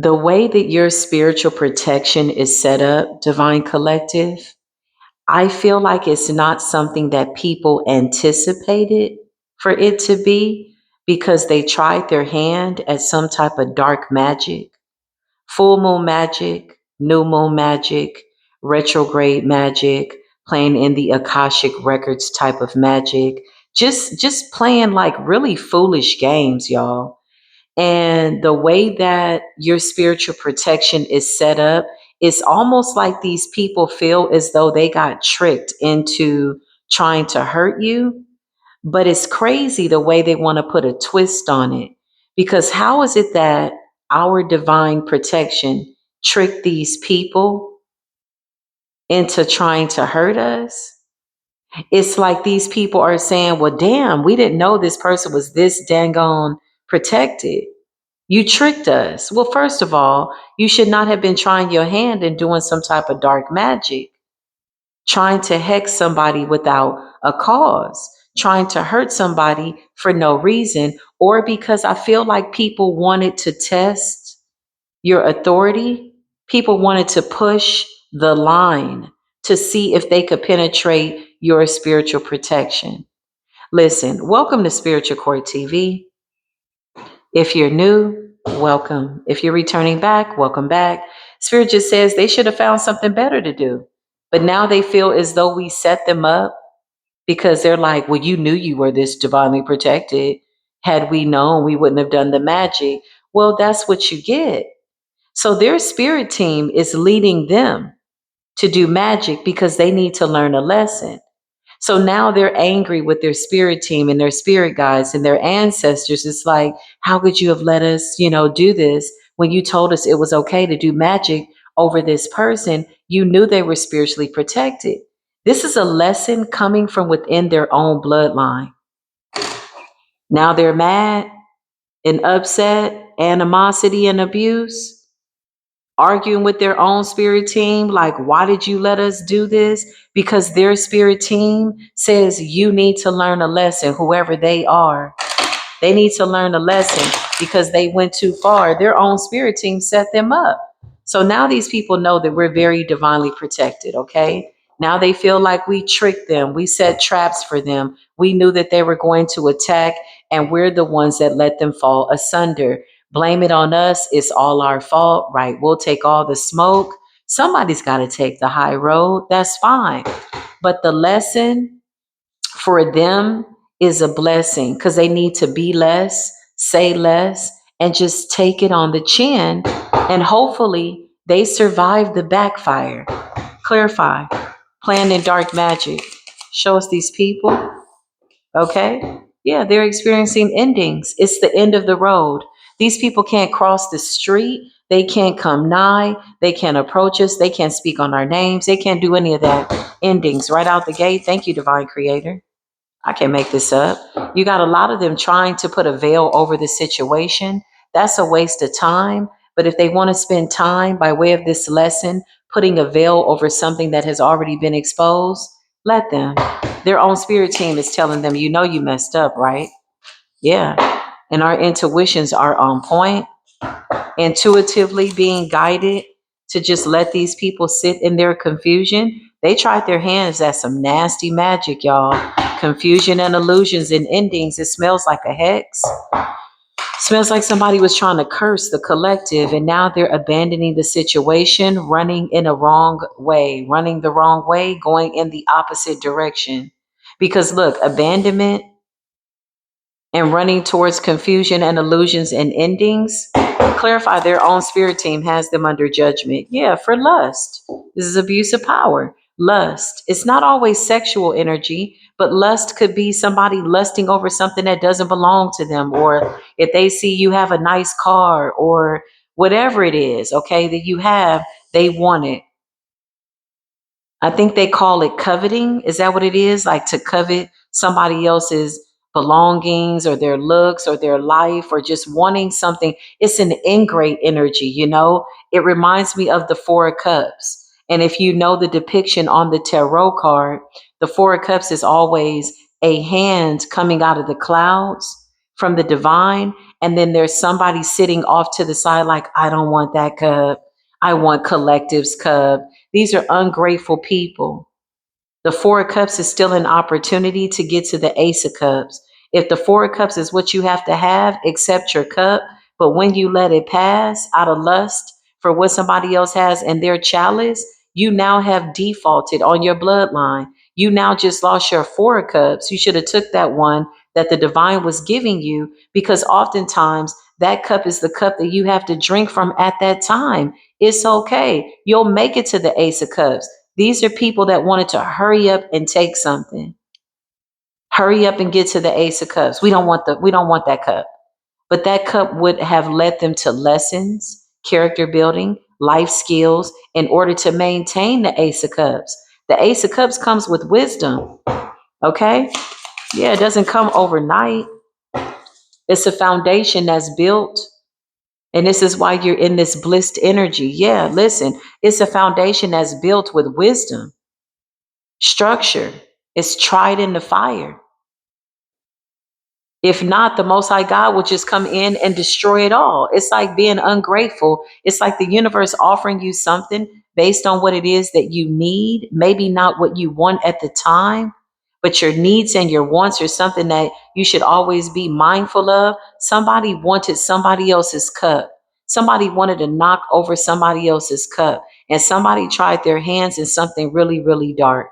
The way that your spiritual protection is set up, Divine Collective, I feel like it's not something that people anticipated for it to be because they tried their hand at some type of dark magic, full moon magic, new moon magic, retrograde magic, playing in the Akashic records type of magic, just playing like really foolish games, y'all. And the way that your spiritual protection is set up, it's almost like these people feel as though they got tricked into trying to hurt you. But it's crazy the way they want to put a twist on it. Because how is it that our divine protection tricked these people into trying to hurt us? It's like these people are saying, well, damn, we didn't know this person was this dang on protected. You tricked us. Well, first of all, you should not have been trying your hand and doing some type of dark magic, trying to hex somebody without a cause, trying to hurt somebody for no reason, or because I feel like people wanted to test your authority. People wanted to push the line to see if they could penetrate your spiritual protection. Listen, welcome to Spiritual Court TV. If you're new, welcome. If you're returning back, welcome back. Spirit just says they should have found something better to do. But now they feel as though we set them up because they're like, well, you knew you were this divinely protected. Had we known, we wouldn't have done the magic. Well, that's what you get. So their spirit team is leading them to do magic because they need to learn a lesson. So now they're angry with their spirit team and their spirit guides and their ancestors. It's like, how could you have let us, do this when you told us it was okay to do magic over this person? You knew they were spiritually protected. This is a lesson coming from within their own bloodline. Now they're mad and upset, animosity and abuse, arguing with their own spirit team, like, why did you let us do this? Because their spirit team says you need to learn a lesson, whoever they are. They need to learn a lesson because they went too far. Their own spirit team set them up. So now these people know that we're very divinely protected, okay? Now they feel like we tricked them. We set traps for them. We knew that they were going to attack, and we're the ones that let them fall asunder. Blame it on us. It's all our fault, right? We'll take all the smoke. Somebody's got to take the high road. That's fine. But the lesson for them is a blessing because they need to be less, say less, and just take it on the chin. And hopefully they survive the backfire. Clarify. Playing in dark magic. Show us these people. Okay? Yeah, they're experiencing endings. It's the end of the road. These people can't cross the street. They can't come nigh. They can't approach us. They can't speak on our names. They can't do any of that. Endings right out the gate. Thank you, Divine Creator. I can't make this up. You got a lot of them trying to put a veil over the situation. That's a waste of time. But if they want to spend time by way of this lesson, putting a veil over something that has already been exposed, let them. Their own spirit team is telling them, you know, you messed up, right? Yeah. And our intuitions are on point, intuitively being guided to just let these people sit in their confusion. They tried their hands at some nasty magic, y'all. Confusion and illusions and endings. It smells like a hex. Smells like somebody was trying to curse the collective, and now they're abandoning the situation, running in a wrong way, running the wrong way, going in the opposite direction. Because look, abandonment and running towards confusion and illusions and endings, clarify their own spirit team has them under judgment. Yeah, for lust. This is abuse of power. Lust. It's not always sexual energy, but lust could be somebody lusting over something that doesn't belong to them, or if they see you have a nice car or whatever it is, okay, that you have, they want it. I think they call it coveting. Is that what it is? Like to covet somebody else's belongings or their looks or their life or just wanting something. It's an ingrate energy, you know? It reminds me of the Four of Cups. And if you know the depiction on the tarot card, the Four of Cups is always a hand coming out of the clouds, from the divine, and then there's somebody sitting off to the side like, I don't want that cup. I want collective's cup. These are ungrateful people. The Four of Cups is still an opportunity to get to the Ace of Cups. If the Four of Cups is what you have to have, accept your cup. But when you let it pass out of lust for what somebody else has in their chalice, you now have defaulted on your bloodline. You now just lost your Four of Cups. You should have took that one that the divine was giving you, because oftentimes that cup is the cup that you have to drink from at that time. It's okay. You'll make it to the Ace of Cups. These are people that wanted to hurry up and take something. Hurry up and get to the Ace of Cups. We don't want that cup. But that cup would have led them to lessons, character building, life skills in order to maintain the Ace of Cups. The Ace of Cups comes with wisdom. Okay? Yeah, it doesn't come overnight. It's a foundation that's built. And this is why you're in this blissed energy. Yeah, listen, it's a foundation that's built with wisdom, structure. It's tried in the fire. If not, the Most High God will just come in and destroy it all. It's like being ungrateful. It's like the universe offering you something based on what it is that you need, maybe not what you want at the time, but your needs and your wants are something that you should always be mindful of. Somebody wanted somebody else's cup. Somebody wanted to knock over somebody else's cup, and somebody tried their hands in something really, really dark.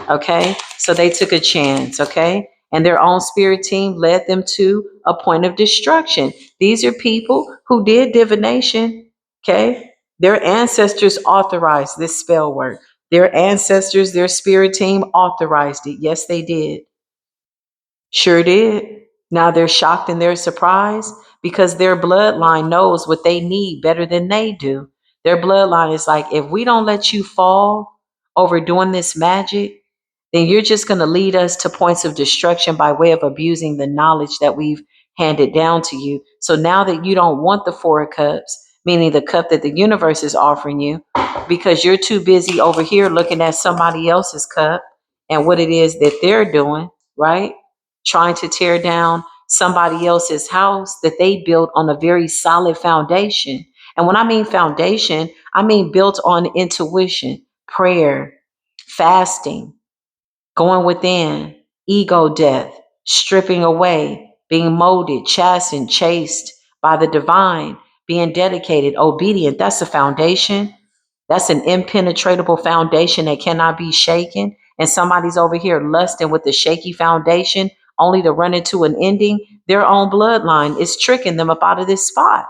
Okay, so they took a chance. Okay, and their own spirit team led them to a point of destruction. These are people who did divination. Okay, their ancestors authorized this spell work. Their ancestors, their spirit team authorized it. Yes, they did. Sure did. Now they're shocked and they're surprised because their bloodline knows what they need better than they do. Their bloodline is like, if we don't let you fall over doing this magic, then you're just going to lead us to points of destruction by way of abusing the knowledge that we've handed down to you. So now that you don't want the Four of Cups, meaning the cup that the universe is offering you, because you're too busy over here looking at somebody else's cup and what it is that they're doing, right? Trying to tear down somebody else's house that they built on a very solid foundation. And when I mean foundation, I mean built on intuition, prayer, fasting, going within, ego death, stripping away, being molded, chastened, chased by the divine, being dedicated, obedient. That's a foundation. That's an impenetrable foundation that cannot be shaken. And somebody's over here lusting with the shaky foundation only to run into an ending. Their own bloodline is tricking them up out of this spot.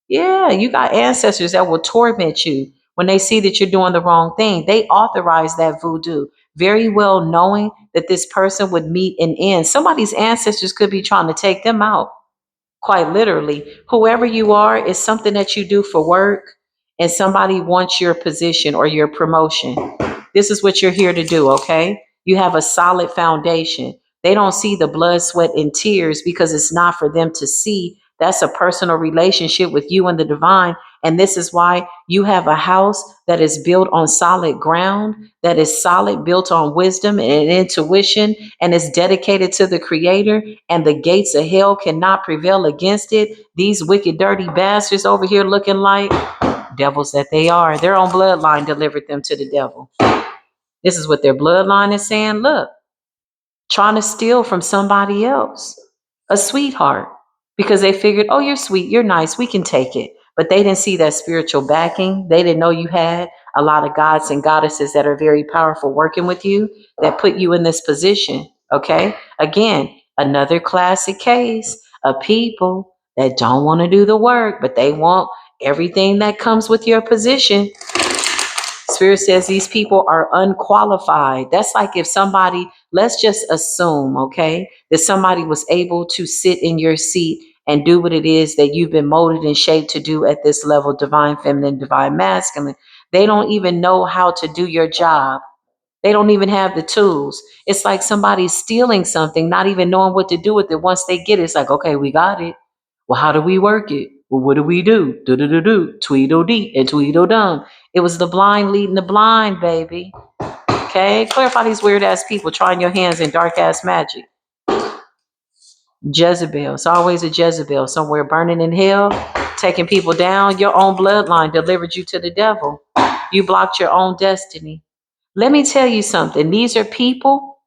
Yeah, you got ancestors that will torment you when they see that you're doing the wrong thing. They authorize that voodoo, very well knowing that this person would meet an end. Somebody's ancestors could be trying to take them out. Quite literally, whoever you are is something that you do for work, and somebody wants your position or your promotion. This is what you're here to do, okay? You have a solid foundation. They don't see the blood, sweat, and tears because it's not for them to see. That's a personal relationship with you and the divine. And this is why you have a house that is built on solid ground, that is solid, built on wisdom and intuition, and is dedicated to the creator, and the gates of hell cannot prevail against it. These wicked, dirty bastards over here looking like devils that they are. Their own bloodline delivered them to the devil. This is what their bloodline is saying. Look, trying to steal from somebody else, a sweetheart, because they figured, oh, you're sweet, you're nice, we can take it. But they didn't see that spiritual backing. They didn't know you had a lot of gods and goddesses that are very powerful working with you that put you in this position. Okay. Again, another classic case of people that don't want to do the work, but they want everything that comes with your position. Spirit says these people are unqualified. That's like if somebody, let's just assume, okay, that somebody was able to sit in your seat and do what it is that you've been molded and shaped to do at this level, divine feminine, divine masculine. They don't even know how to do your job. They don't even have the tools. It's like somebody stealing something, not even knowing what to do with it. Once they get it, it's like, okay, we got it. Well, how do we work it? Well, what do we do? Do, Tweedledee and Tweedledum. It was the blind leading the blind, baby. Okay? Clarify these weird ass people trying your hands in dark ass magic. Jezebel. It's always a Jezebel somewhere burning in hell, taking people down. Your own bloodline delivered you to the devil. You blocked your own destiny. Let me tell you something. These are people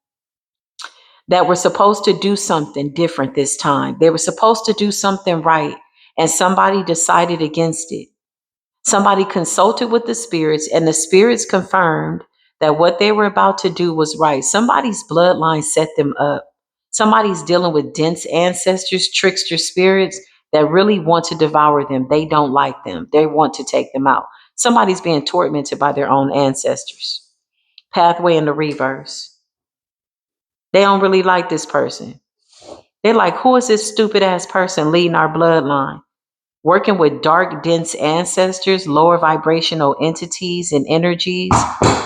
that were supposed to do something different this time. They were supposed to do something right, and somebody decided against it. Somebody consulted with the spirits, and the spirits confirmed that what they were about to do was right. Somebody's bloodline set them up. Somebody's dealing with dense ancestors, trickster spirits that really want to devour them. They don't like them. They want to take them out. Somebody's being tormented by their own ancestors. Pathway in the reverse. They don't really like this person. They're like, who is this stupid ass person leading our bloodline? Working with dark, dense ancestors, lower vibrational entities and energies,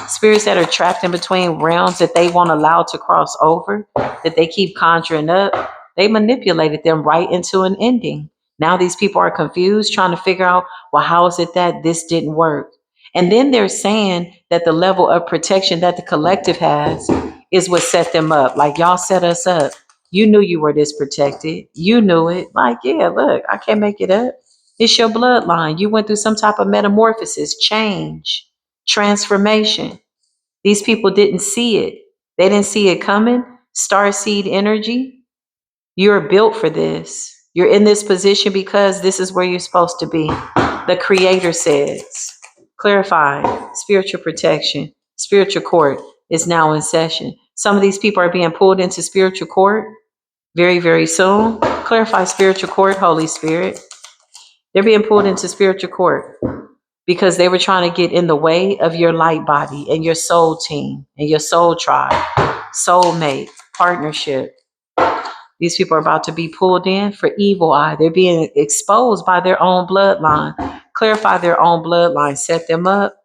spirits that are trapped in between realms that they won't allow to cross over, that they keep conjuring up. They manipulated them right into an ending. Now these people are confused, trying to figure out, well, how is it that this didn't work? And then they're saying that the level of protection that the collective has is what set them up. Like, y'all set us up. You knew you were this protected. You knew it. Like, yeah, look, I can't make it up. It's your bloodline. You went through some type of metamorphosis, change, transformation. These people didn't see it. They didn't see it coming. Star seed energy. You're built for this. You're in this position because this is where you're supposed to be. The Creator says, clarifying, spiritual protection, spiritual court is now in session. Some of these people are being pulled into spiritual court very, very soon. Clarify spiritual court, Holy Spirit. They're being pulled into spiritual court because they were trying to get in the way of your light body and your soul team and your soul tribe, soulmate, partnership. These people are about to be pulled in for evil eye. They're being exposed by their own bloodline. Clarify their own bloodline, set them up,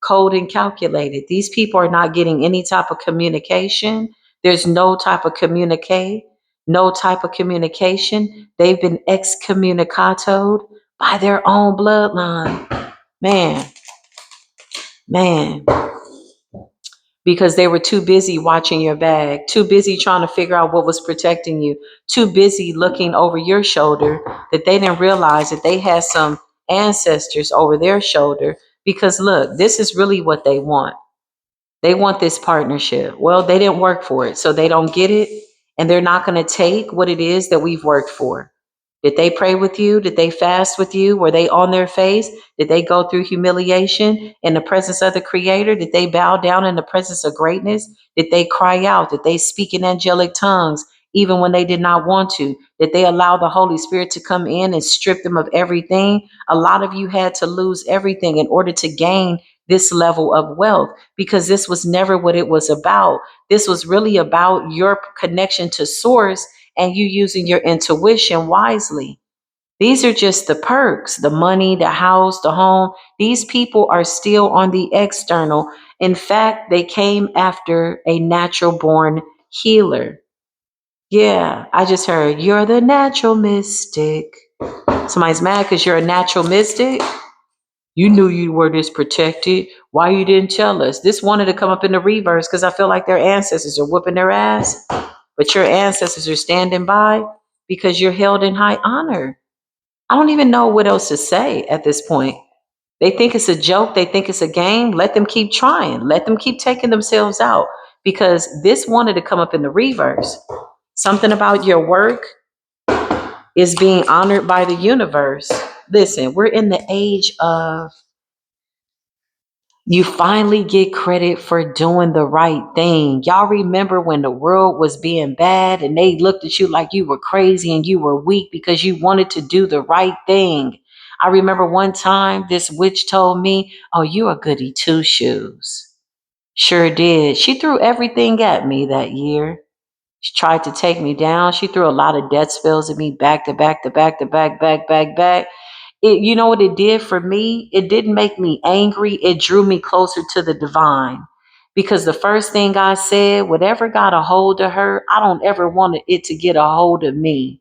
cold and calculated. These people are not getting any type of communication. There's no type of communicate, no type of communication. They've been excommunicatoed by their own bloodline. Man, man, because they were too busy watching your bag, too busy trying to figure out what was protecting you, too busy looking over your shoulder that they didn't realize that they had some ancestors over their shoulder. Because look, this is really what they want. They want this partnership. Well, they didn't work for it, so they don't get it, and they're not going to take what it is that we've worked for. Did they pray with you? Did they fast with you? Were they on their face? Did they go through humiliation in the presence of the Creator? Did they bow down in the presence of greatness? Did they cry out? Did they speak in angelic tongues even when they did not want to? Did they allow the Holy Spirit to come in and strip them of everything? A lot of you had to lose everything in order to gain this level of wealth, because this was never what it was about. This was really about your connection to source and you using your intuition wisely. These are just the perks, the money, the house, the home. These people are still on the external. In fact, they came after a natural born healer. Yeah, I just heard you're the natural mystic. Somebody's mad because you're a natural mystic. You knew you were this protected. Why you didn't tell us? This wanted to come up in the reverse because I feel like their ancestors are whooping their ass, but your ancestors are standing by because you're held in high honor. I don't even know what else to say at this point. They think it's a joke. They think it's a game. Let them keep trying. Let them keep taking themselves out because this wanted to come up in the reverse. Something about your work is being honored by the universe. Listen, we're in the age of you finally get credit for doing the right thing. Y'all remember when the world was being bad and they looked at you like you were crazy and you were weak because you wanted to do the right thing. I remember one time this witch told me, oh, you a goody two shoes. Sure did. She threw everything at me that year. She tried to take me down. She threw a lot of death spells at me back to back to back to back, back. It, you know what it did for me? It didn't make me angry. It drew me closer to the divine. Because the first thing I said, whatever got a hold of her, I don't ever want it to get a hold of me.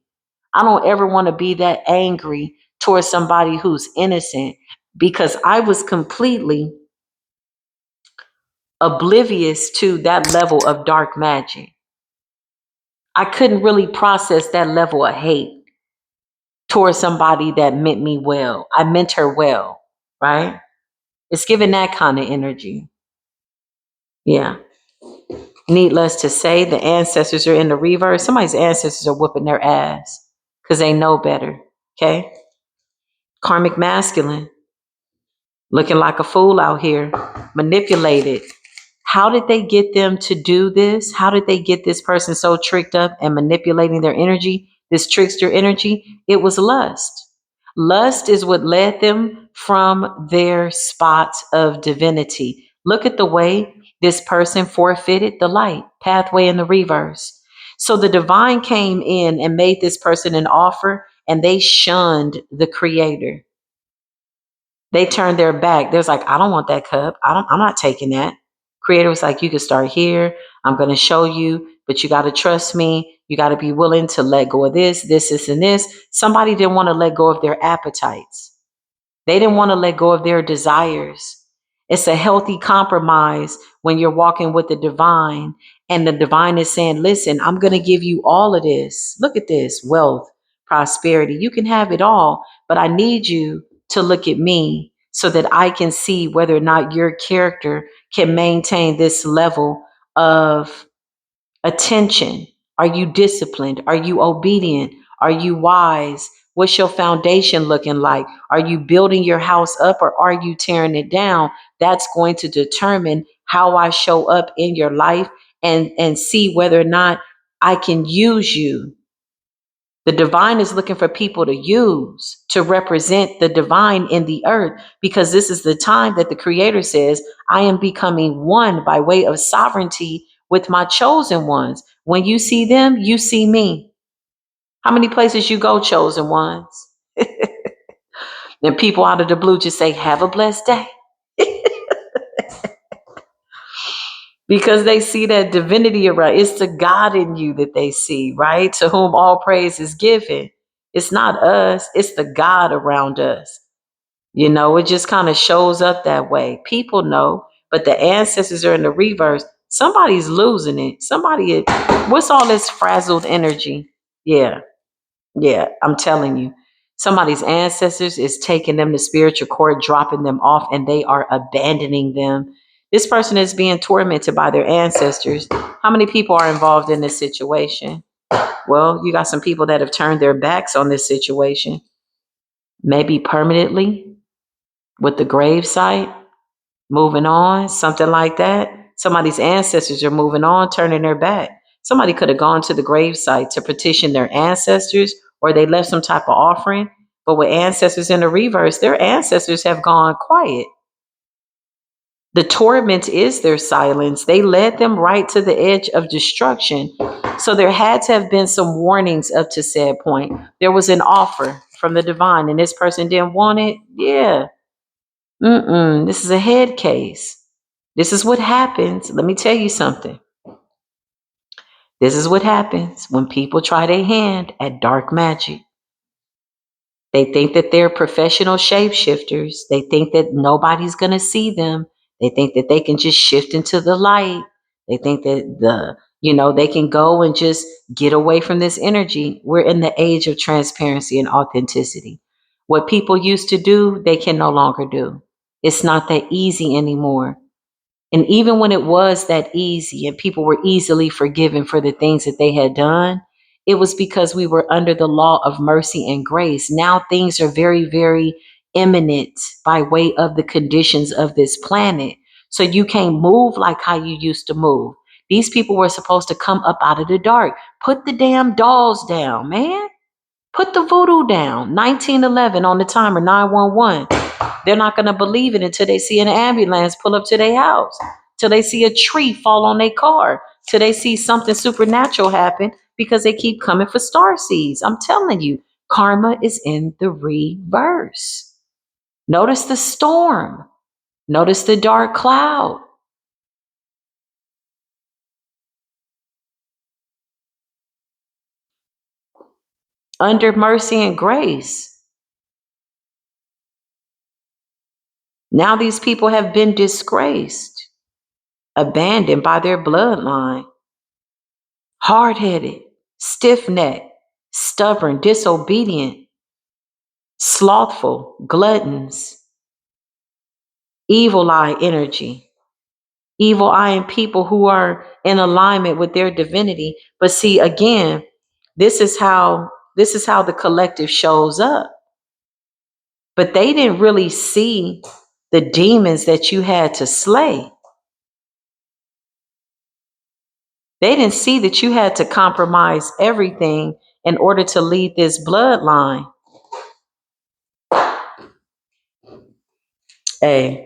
I don't ever want to be that angry towards somebody who's innocent because I was completely oblivious to that level of dark magic. I couldn't really process that level of hate towards somebody that meant me well. I meant her well, right? It's giving that kind of energy. Yeah. Needless to say, the ancestors are in the reverse. Somebody's ancestors are whooping their ass because they know better. Okay. Karmic masculine, looking like a fool out here, manipulated. How did they get them to do this? How did they get this person so tricked up and manipulating their energy, this trickster energy? It was lust. Lust is what led them from their spot of divinity. Look at the way this person forfeited the light, pathway in the reverse. So the divine came in and made this person an offer, and they shunned the creator. They turned their back. There's like, I don't want that cup. I'm not taking that. Creator was like, you can start here. I'm going to show you, but you got to trust me. You got to be willing to let go of this, and this. Somebody didn't want to let go of their appetites. They didn't want to let go of their desires. It's a healthy compromise when you're walking with the divine, and the divine is saying, listen, I'm going to give you all of this. Look at this wealth, prosperity. You can have it all, but I need you to look at me so that I can see whether or not your character can maintain this level of attention. Are you disciplined? Are you obedient? Are you wise? What's your foundation looking like? Are you building your house up or are you tearing it down? That's going to determine how I show up in your life, and see whether or not I can use you. The divine is looking for people to use to represent the divine in the earth, because this is the time that the creator says, I am becoming one by way of sovereignty with my chosen ones. When you see them, you see me. How many places you go, chosen ones? And people out of the blue just say, have a blessed day. Because they see that divinity around. It's the God in you that they see, right? To whom all praise is given. It's not us, it's the God around us. You know, it just kind of shows up that way. People know, but the ancestors are in the reverse. Somebody's losing it. What's all this frazzled energy? Yeah, yeah, I'm telling you. Somebody's ancestors is taking them to spiritual court, dropping them off, and they are abandoning them. This person is being tormented by their ancestors. How many people are involved in this situation? Well, you got some people that have turned their backs on this situation, maybe permanently, with the grave site, moving on, something like that. Somebody's ancestors are moving on, turning their back. Somebody could have gone to the grave site to petition their ancestors, or they left some type of offering. But with ancestors in the reverse, their ancestors have gone quiet. The torment is their silence. They led them right to the edge of destruction. So there had to have been some warnings up to said point. There was an offer from the divine, and this person didn't want it. Yeah. This is a head case. This is what happens. Let me tell you something. This is what happens when people try their hand at dark magic. They think that they're professional shapeshifters. They think that nobody's going to see them. They think that they can just shift into the light. They think that they can go and just get away from this energy. We're in the age of transparency and authenticity. What people used to do, they can no longer do. It's not that easy anymore. And even when it was that easy and people were easily forgiven for the things that they had done, it was because we were under the law of mercy and grace. Now things are very, very imminent by way of the conditions of this planet. So you can't move like how you used to move. These people were supposed to come up out of the dark. Put the damn dolls down, man. Put the voodoo down. 1911 on the timer, 911. They're not going to believe it until they see an ambulance pull up to their house, till they see a tree fall on their car, till they see something supernatural happen, because they keep coming for star seeds. I'm telling you, karma is in the reverse. Notice the storm. Notice the dark cloud. Under mercy and grace. Now these people have been disgraced, abandoned by their bloodline, hard-headed. stiff-necked, stubborn, disobedient, slothful, gluttons, evil eye energy, evil eye and people who are in alignment with their divinity. But see, again, this is how the collective shows up. But they didn't really see the demons that you had to slay. They didn't see that you had to compromise everything in order to lead this bloodline. Hey,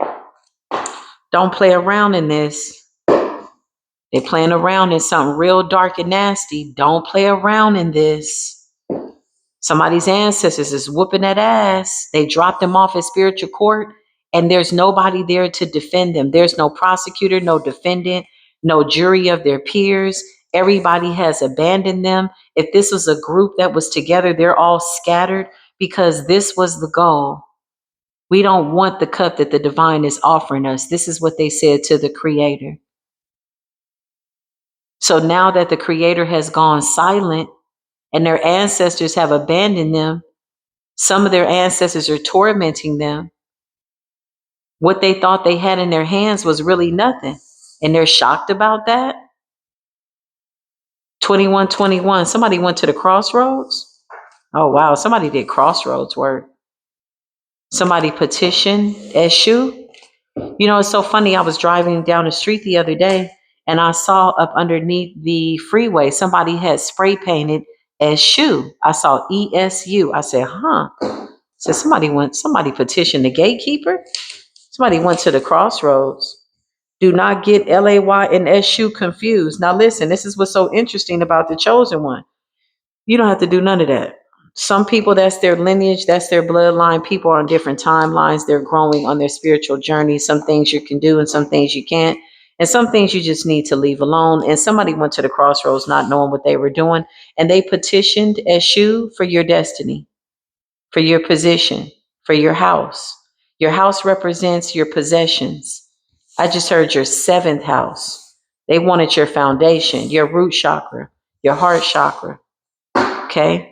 don't play around in this. They playing around in something real dark and nasty. Don't play around in this. Somebody's ancestors is whooping that ass. They dropped them off at spiritual court, and there's nobody there to defend them. There's no prosecutor, no defendant, no jury of their peers. Everybody has abandoned them. If this was a group that was together, they're all scattered because this was the goal. We don't want the cup that the divine is offering us. This is what they said to the creator. So now that the creator has gone silent and their ancestors have abandoned them, some of their ancestors are tormenting them. What they thought they had in their hands was really nothing. And they're shocked about that. 2121. Somebody went to the crossroads. Oh, wow. Somebody did crossroads work. Somebody petitioned Eshu. You know, it's so funny. I was driving down the street the other day and I saw up underneath the freeway, somebody had spray painted Eshu. I saw ESU. I said, huh. So somebody petitioned the gatekeeper. Somebody went to the crossroads. Do not get LAY and SU confused. Now listen, this is what's so interesting about the chosen one. You don't have to do none of that. Some people, that's their lineage, that's their bloodline. People are on different timelines. They're growing on their spiritual journey. Some things you can do and some things you can't. And some things you just need to leave alone. And somebody went to the crossroads not knowing what they were doing. And they petitioned Eshu for your destiny, for your position, for your house. Your house represents your possessions. I just heard your seventh house. They wanted your foundation, your root chakra, your heart chakra, okay?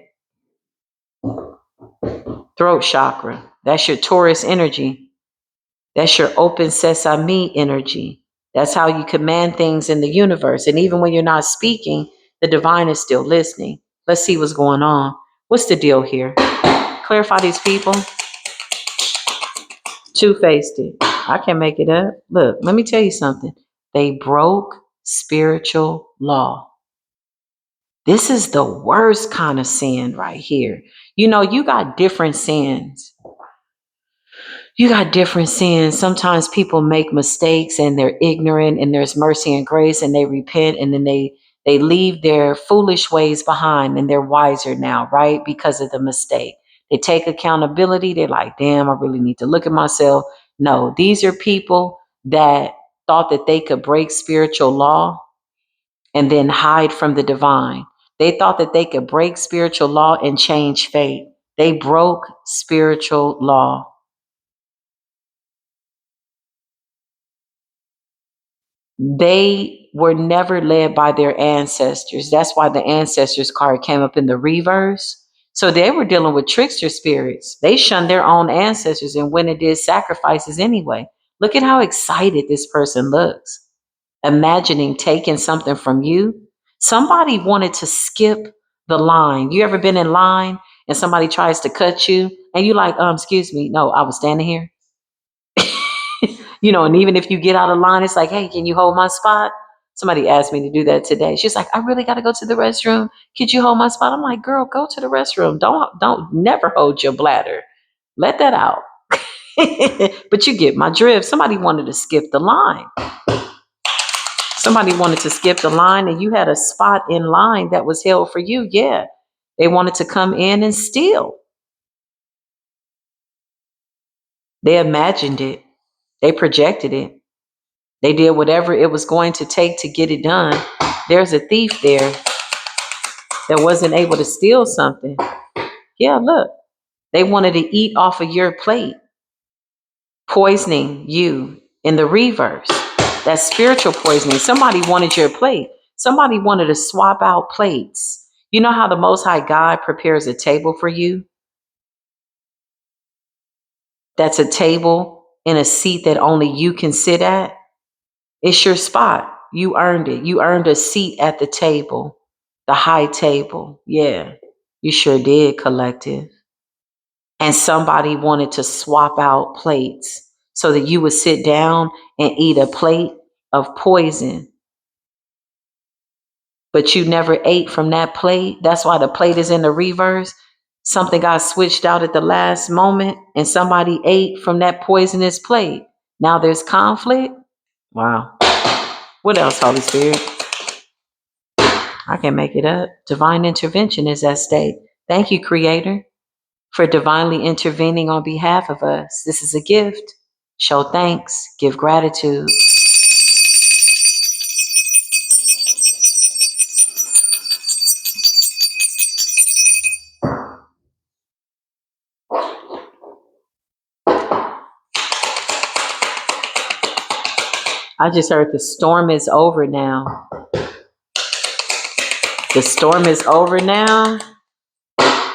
Throat chakra. That's your Taurus energy. That's your open sesame energy. That's how you command things in the universe. And even when you're not speaking, the divine is still listening. Let's see what's going on. What's the deal here? Clarify these people. Two-faced it. I can make it up. Look, let me tell you something. They broke spiritual law. This is the worst kind of sin right here. You know, you got different sins. You got different sins. Sometimes people make mistakes and they're ignorant and there's mercy and grace and they repent and then they leave their foolish ways behind and they're wiser now, right? Because of the mistake. They take accountability. They're like, damn, I really need to look at myself. No, these are people that thought that they could break spiritual law and then hide from the divine. They thought that they could break spiritual law and change fate. They broke spiritual law. They were never led by their ancestors. That's why the ancestors card came up in the reverse. So they were dealing with trickster spirits. They shunned their own ancestors and went and did sacrifices anyway. Look at how excited this person looks. Imagining taking something from you. Somebody wanted to skip the line. You ever been in line and somebody tries to cut you and you like, excuse me, no, I was standing here. You know, and even if you get out of line, it's like, hey, can you hold my spot? Somebody asked me to do that today. She's like, I really got to go to the restroom. Could you hold my spot? I'm like, girl, go to the restroom. Don't never hold your bladder. Let that out. But you get my drift. Somebody wanted to skip the line. Somebody wanted to skip the line and you had a spot in line that was held for you. Yeah. They wanted to come in and steal. They imagined it. They projected it. They did whatever it was going to take to get it done. There's a thief there that wasn't able to steal something. Yeah, look, they wanted to eat off of your plate, poisoning you in the reverse. That's spiritual poisoning. Somebody wanted your plate. Somebody wanted to swap out plates. You know how the Most High God prepares a table for you? That's a table in a seat that only you can sit at. It's your spot. You earned it. You earned a seat at the table, the high table. Yeah, you sure did, collective. And somebody wanted to swap out plates so that you would sit down and eat a plate of poison, but you never ate from that plate. That's why the plate is in the reverse. Something got switched out at the last moment and somebody ate from that poisonous plate. Now there's conflict. Wow. What else, Holy Spirit? I can make it up. Divine intervention is at stake. Thank you, Creator, for divinely intervening on behalf of us. This is a gift. Show thanks, give gratitude. I just heard the storm is over now. The storm is over now.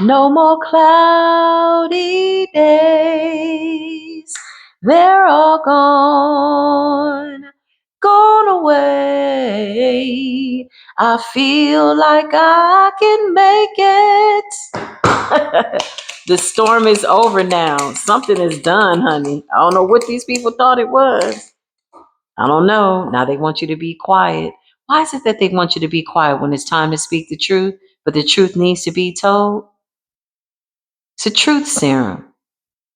No more cloudy days. They're all gone away. I feel like I can make it. The storm is over now. Something is done, honey. I don't know what these people thought it was. I don't know. Now they want you to be quiet. Why is it that they want you to be quiet when it's time to speak the truth, but the truth needs to be told? It's a truth serum.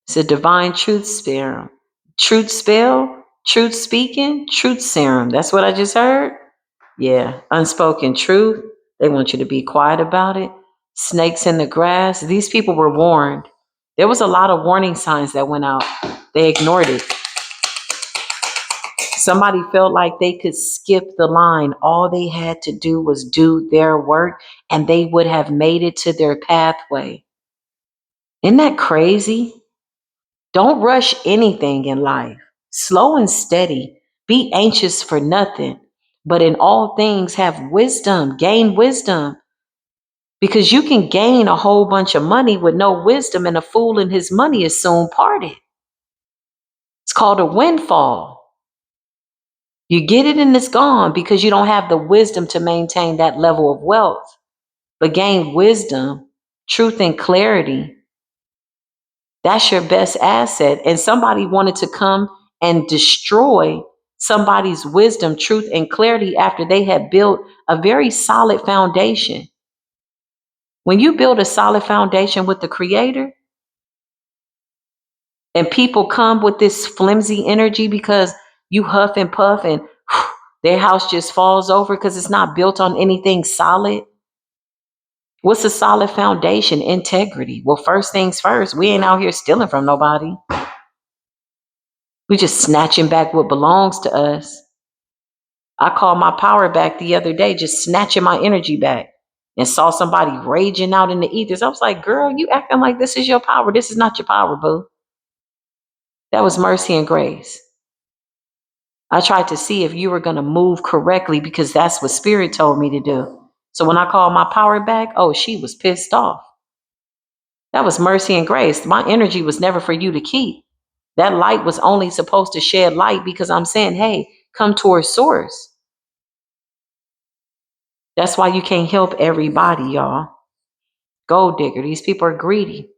It's a divine truth serum. Truth spell, truth speaking, truth serum. That's what I just heard. Yeah, unspoken truth. They want you to be quiet about it. Snakes in the grass. These people were warned. There was a lot of warning signs that went out. They ignored it. Somebody felt like they could skip the line. All they had to do was do their work and they would have made it to their pathway. Isn't that crazy? Don't rush anything in life. Slow and steady. Be anxious for nothing, but in all things have wisdom. Gain wisdom. Because you can gain a whole bunch of money with no wisdom, and a fool and his money is soon parted. It's called a windfall. You get it and it's gone because you don't have the wisdom to maintain that level of wealth. But gain wisdom, truth, and clarity. That's your best asset. And somebody wanted to come and destroy somebody's wisdom, truth, and clarity after they had built a very solid foundation. When you build a solid foundation with the Creator, and people come with this flimsy energy because you huff and puff and their house just falls over because it's not built on anything solid. What's a solid foundation? Integrity. Well, first things first, we ain't out here stealing from nobody. We just snatching back what belongs to us. I called my power back the other day, just snatching my energy back, and saw somebody raging out in the ethers. I was like, girl, you acting like this is your power. This is not your power, boo. That was mercy and grace. I tried to see if you were going to move correctly because that's what Spirit told me to do. So when I called my power back, oh, she was pissed off. That was mercy and grace. My energy was never for you to keep. That light was only supposed to shed light because I'm saying, hey, come towards source. That's why you can't help everybody, y'all. Gold digger. These people are greedy.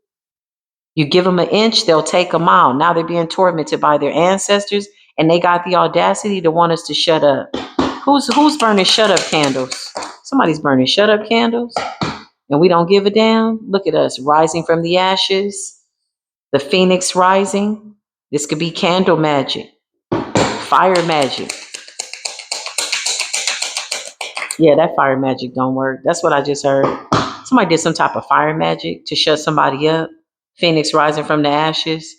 You give them an inch, they'll take a mile. Now they're being tormented by their ancestors, and they got the audacity to want us to shut up. Who's burning shut up candles? Somebody's burning shut up candles, and we don't give a damn. Look at us rising from the ashes. The phoenix rising. This could be candle magic, fire magic. Yeah, that fire magic don't work. That's what I just heard. Somebody did some type of fire magic to shut somebody up. Phoenix rising from the ashes.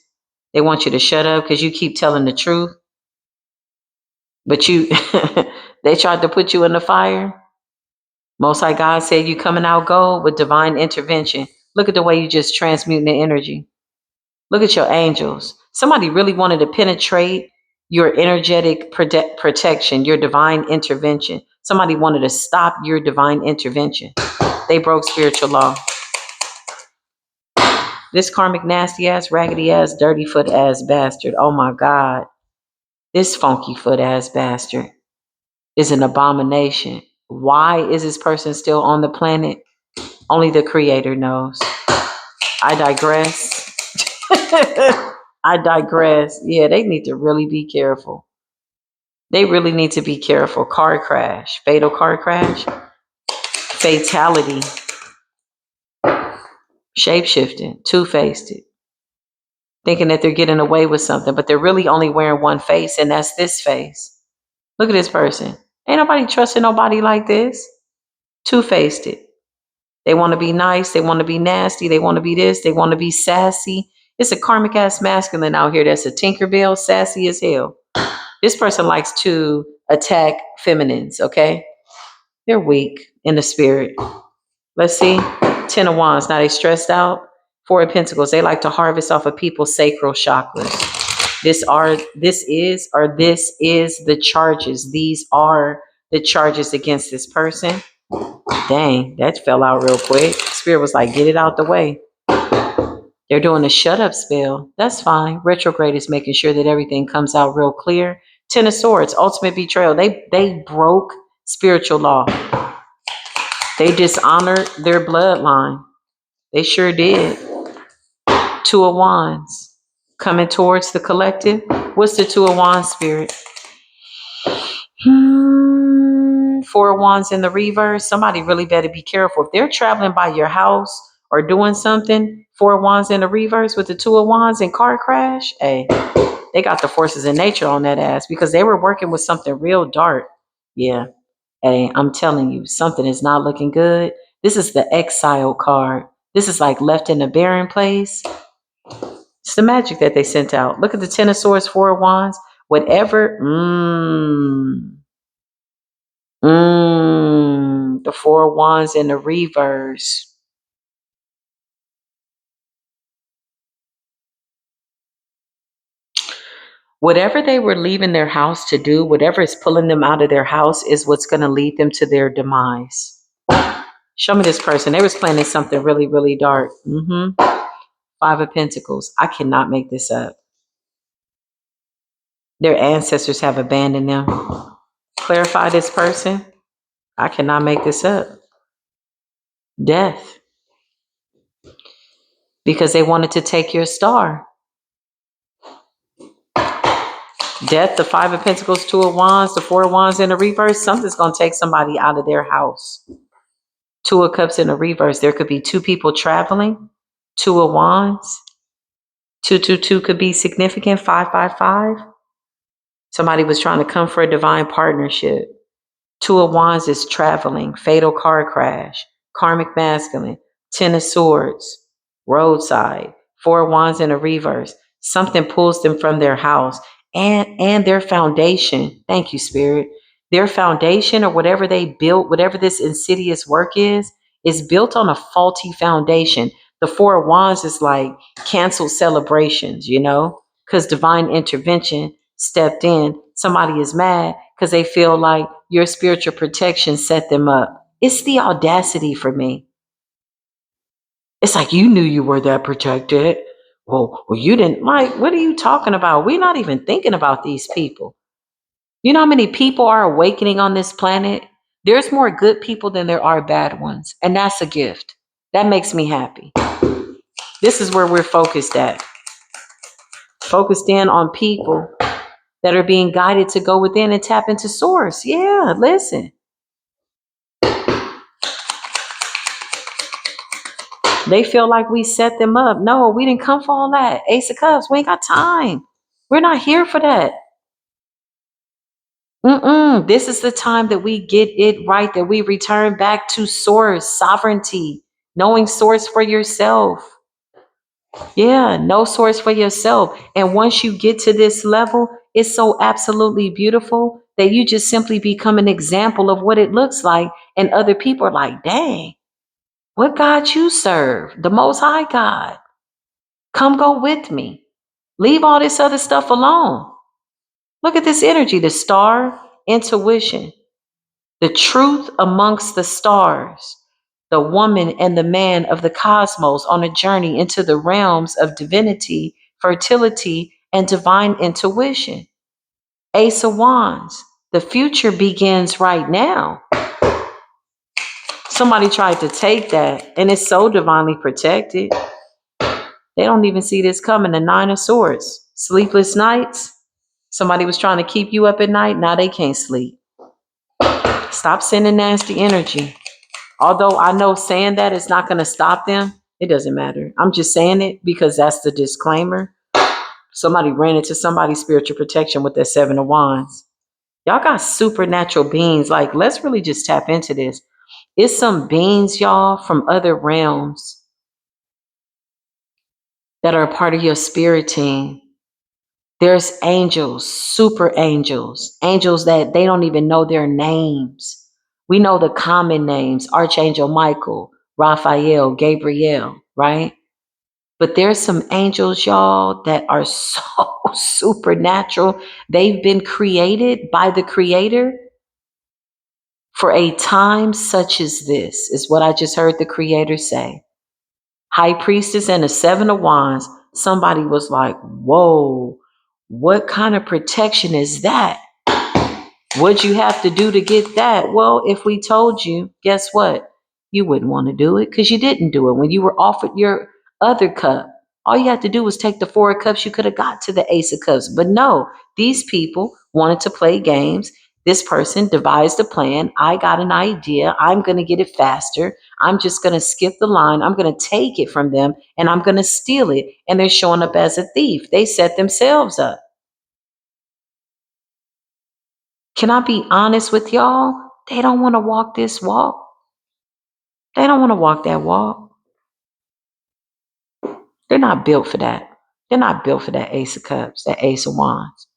They want you to shut up because you keep telling the truth. But you, they tried to put you in the fire. Most High God said you coming out gold with divine intervention. Look at the way you just transmuting the energy. Look at your angels. Somebody really wanted to penetrate your energetic protection, your divine intervention. Somebody wanted to stop your divine intervention. They broke spiritual law. This karmic nasty ass, raggedy ass, dirty foot ass bastard. Oh my God. This funky foot ass bastard is an abomination. Why is this person still on the planet? Only the creator knows. I digress. I digress. Yeah, they need to really be careful. They really need to be careful. Car crash, fatal car crash, fatality, shape-shifting, two-faced it, thinking that they're getting away with something, but they're really only wearing one face, and that's this face. Look at this person. Ain't nobody trusting nobody like this. Two-faced it. They want to be nice. They want to be nasty. They want to be this. They want to be sassy. It's a karmic ass masculine out here that's a Tinkerbell, sassy as hell. This person likes to attack feminines, okay? They're weak in the spirit. Let's see. 10 of Wands. Now they stressed out. 4 of Pentacles. They like to harvest off of people's sacral chakras. This is the charges. These are the charges against this person. Dang, that fell out real quick. Spirit was like, get it out the way. They're doing a shut up spell. That's fine. Retrograde is making sure that everything comes out real clear. 10 of Swords, ultimate betrayal. They broke spiritual law. They dishonored their bloodline. They sure did. 2 of Wands, coming towards the collective. What's the 2 of Wands, Spirit? 4 of Wands in the reverse. Somebody really better be careful. If they're traveling by your house or doing something, 4 of Wands in the reverse with the 2 of Wands in car crash, hey, they got the forces of nature on that ass because they were working with something real dark. Yeah. Hey, I'm telling you, something is not looking good. This is the exile card. This is like left in a barren place. It's the magic that they sent out. Look at the 10 of Swords, 4 of Wands. Whatever. The 4 of Wands in the reverse. Whatever they were leaving their house to do, whatever is pulling them out of their house is what's going to lead them to their demise. Show me this person. They was planning something really, really dark. 5 of Pentacles. I cannot make this up. Their ancestors have abandoned them. Clarify this person. I cannot make this up. Death. Because they wanted to take your star. Death, the 5 of Pentacles, 2 of Wands, the 4 of Wands in the reverse. Something's going to take somebody out of their house. 2 of Cups in the reverse. There could be 2 people traveling. 2 of Wands. 222 could be significant. 555. Somebody was trying to come for a divine partnership. 2 of Wands is traveling. Fatal car crash. Karmic masculine. 10 of Swords. Roadside. 4 of Wands in a reverse. Something pulls them from their house and their foundation. Thank you, Spirit. Their foundation or whatever they built, whatever this insidious work is built on a faulty foundation. The 4 of Wands is like canceled celebrations, because divine intervention stepped in. Somebody is mad because they feel like your spiritual protection set them up. It's the audacity for me. It's like, you knew you were that protected. Well, you didn't. Like, what are you talking about? We're not even thinking about these people. You know how many people are awakening on this planet? There's more good people than there are bad ones. And that's a gift. That makes me happy. This is where we're focused at. Focused in on people that are being guided to go within and tap into source. Yeah, listen. They feel like we set them up. No, we didn't come for all that. Ace of Cups, we ain't got time. We're not here for that. This is the time that we get it right, that we return back to source, sovereignty, knowing source for yourself. Yeah, know source for yourself. And once you get to this level, it's so absolutely beautiful that you just simply become an example of what it looks like. And other people are like, dang, what God you serve? The Most High God. Come go with me. Leave all this other stuff alone. Look at this energy, the star, intuition, the truth amongst the stars. the woman and the man of the cosmos on a journey into the realms of divinity, fertility, and divine intuition. Ace of Wands. The future begins right now. Somebody tried to take that, and it's so divinely protected. They don't even see this coming. The Nine of Swords. Sleepless nights. Somebody was trying to keep you up at night. Now they can't sleep. Stop sending nasty energy. Although I know saying that is not going to stop them, it doesn't matter. I'm just saying it because that's the disclaimer. Somebody ran into somebody's spiritual protection with their Seven of Wands. Y'all got supernatural beings. Like, let's really just tap into this. It's some beings, y'all, from other realms that are a part of your spirit team. There's angels, super angels, angels that they don't even know their names. We know the common names: Archangel Michael, Raphael, Gabriel, right? But there's some angels, y'all, that are so supernatural. They've been created by the Creator for a time such as this, is what I just heard the Creator say. High Priestess and the Seven of Wands. Somebody was like, whoa, what kind of protection is that? What'd you have to do to get that? Well, if we told you, guess what? You wouldn't want to do it because you didn't do it. When you were offered your other cup, all you had to do was take the Four of Cups. You could have got to the Ace of Cups. But no, these people wanted to play games. This person devised a plan. I got an idea. I'm going to get it faster. I'm just going to skip the line. I'm going to take it from them and I'm going to steal it. And they're showing up as a thief. They set themselves up. Can I be honest with y'all? They don't want to walk this walk. They don't want to walk that walk. They're not built for that. They're not built for that Ace of Cups, that Ace of Wands.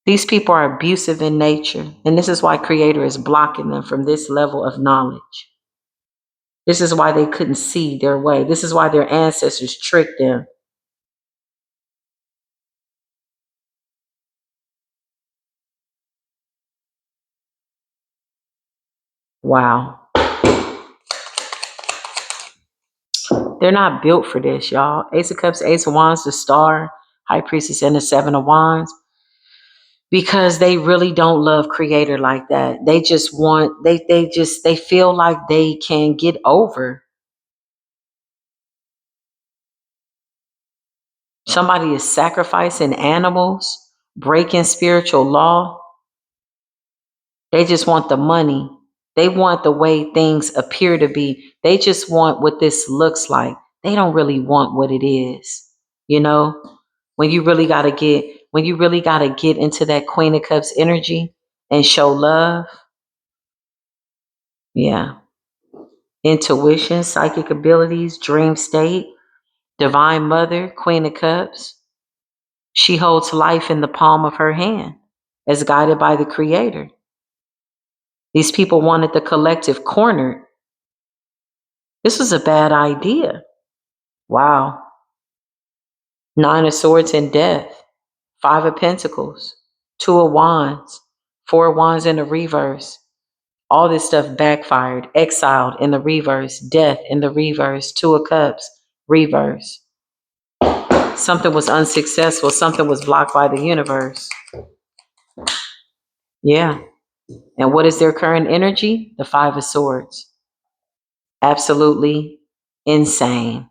These people are abusive in nature, and this is why Creator is blocking them from this level of knowledge. This is why they couldn't see their way. This is why their ancestors tricked them. Wow. They're not built for this, y'all. Ace of Cups, Ace of Wands, the Star, High Priestess, and the Seven of Wands. Because they really don't love Creator like that. They just want, they feel like they can get over. Somebody is sacrificing animals, breaking spiritual law. They just want the money. They want the way things appear to be. They just want what this looks like. They don't really want what it is. You know, when you really got to get into that Queen of Cups energy and show love. Yeah. Intuition, psychic abilities, dream state, divine mother, Queen of Cups. She holds life in the palm of her hand as guided by the Creator. These people wanted the collective cornered. This was a bad idea. Wow. Nine of Swords and Death, Five of Pentacles, Two of Wands, Four of Wands in the reverse. All this stuff backfired. Exiled in the reverse, death in the reverse, Two of Cups, reverse. Something was unsuccessful. Something was blocked by the universe. Yeah. And what is their current energy? The Five of Swords. Absolutely insane.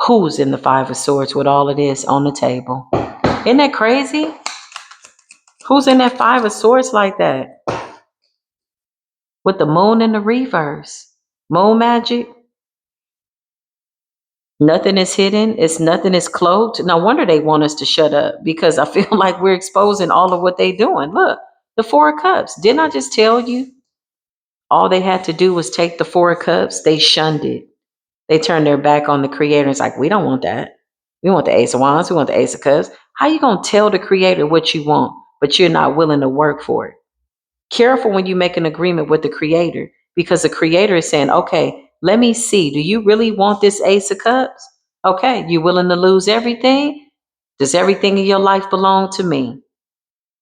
Who's in the Five of Swords with all of this on the table? Isn't that crazy? Who's in that Five of Swords like that? With the moon in the reverse. Moon magic. Nothing is hidden. Nothing is cloaked. No wonder they want us to shut up, because I feel like we're exposing all of what they're doing. Look, the Four of Cups. Didn't I just tell you? All they had to do was take the Four of Cups. They shunned it. They turned their back on the Creator. It's like, we don't want that. We want the Ace of Wands. We want the Ace of Cups. How you going to tell the Creator what you want, but you're not willing to work for it? Careful when you make an agreement with the Creator, because the Creator is saying, okay, let me see. Do you really want this Ace of Cups? Okay, you willing to lose everything? Does everything in your life belong to me?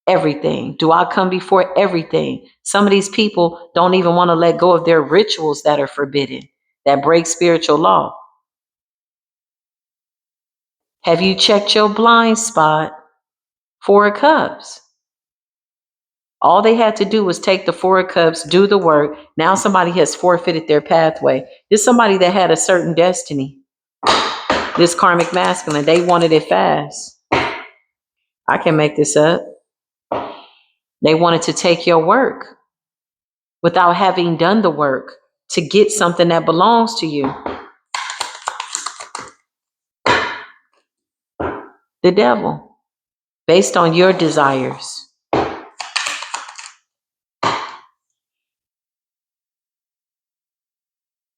everything? Do I come before everything? Some of these people don't even want to let go of their rituals that are forbidden, that break spiritual law. Have you checked your blind spot? Four of Cups. All they had to do was take the Four of Cups, do the work. Now somebody has forfeited their pathway. This is somebody that had a certain destiny. This karmic masculine, they wanted it fast. I can make this up. They wanted to take your work without having done the work to get something that belongs to you. The devil, based on your desires.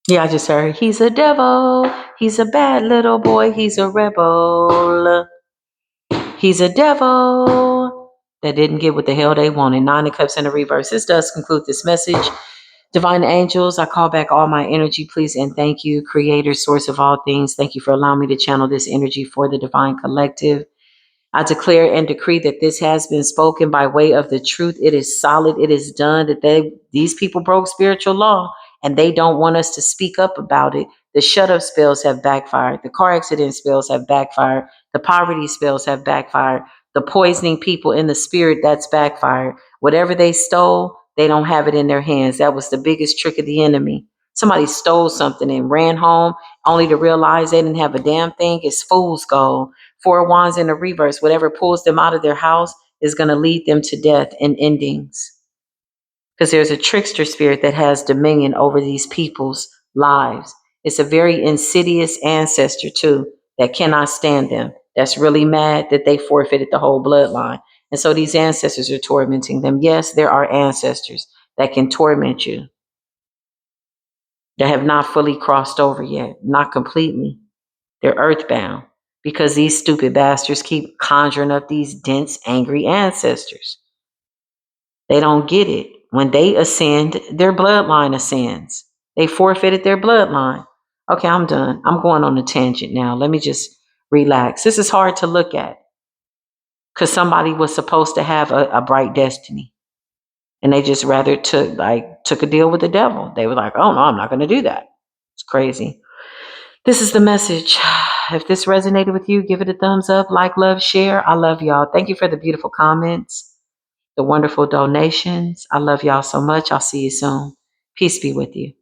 Yeah, I just heard, he's a devil. He's a bad little boy. He's a rebel. He's a devil that didn't get what the hell they wanted. Nine of Cups in the reverse. This does conclude this message. Divine angels, I call back all my energy, please, and thank you, creator, source of all things. Thank you for allowing me to channel this energy for the divine collective. I declare and decree that this has been spoken by way of the truth. It is solid. It is done. That these people broke spiritual law and they don't want us to speak up about it. The shut up spells have backfired. The car accident spells have backfired. The poverty spells have backfired. The poisoning people in the spirit, that's backfired. Whatever they stole, they don't have it in their hands. That was the biggest trick of the enemy. Somebody stole something and ran home only to realize they didn't have a damn thing. It's fool's gold. Four of Wands in the reverse. Whatever pulls them out of their house is going to lead them to death and endings. Because there's a trickster spirit that has dominion over these people's lives. It's a very insidious ancestor, too, that cannot stand them. That's really mad that they forfeited the whole bloodline. And so these ancestors are tormenting them. Yes, there are ancestors that can torment you, that have not fully crossed over yet, not completely. They're earthbound because these stupid bastards keep conjuring up these dense, angry ancestors. They don't get it. When they ascend, their bloodline ascends. They forfeited their bloodline. Okay, I'm done. I'm going on a tangent now. Let me just relax. This is hard to look at because somebody was supposed to have a bright destiny. And they just rather took a deal with the devil. They were like, oh no, I'm not going to do that. It's crazy. This is the message. If this resonated with you, give it a thumbs up, like, love, share. I love y'all. Thank you for the beautiful comments, the wonderful donations. I love y'all so much. I'll see you soon. Peace be with you.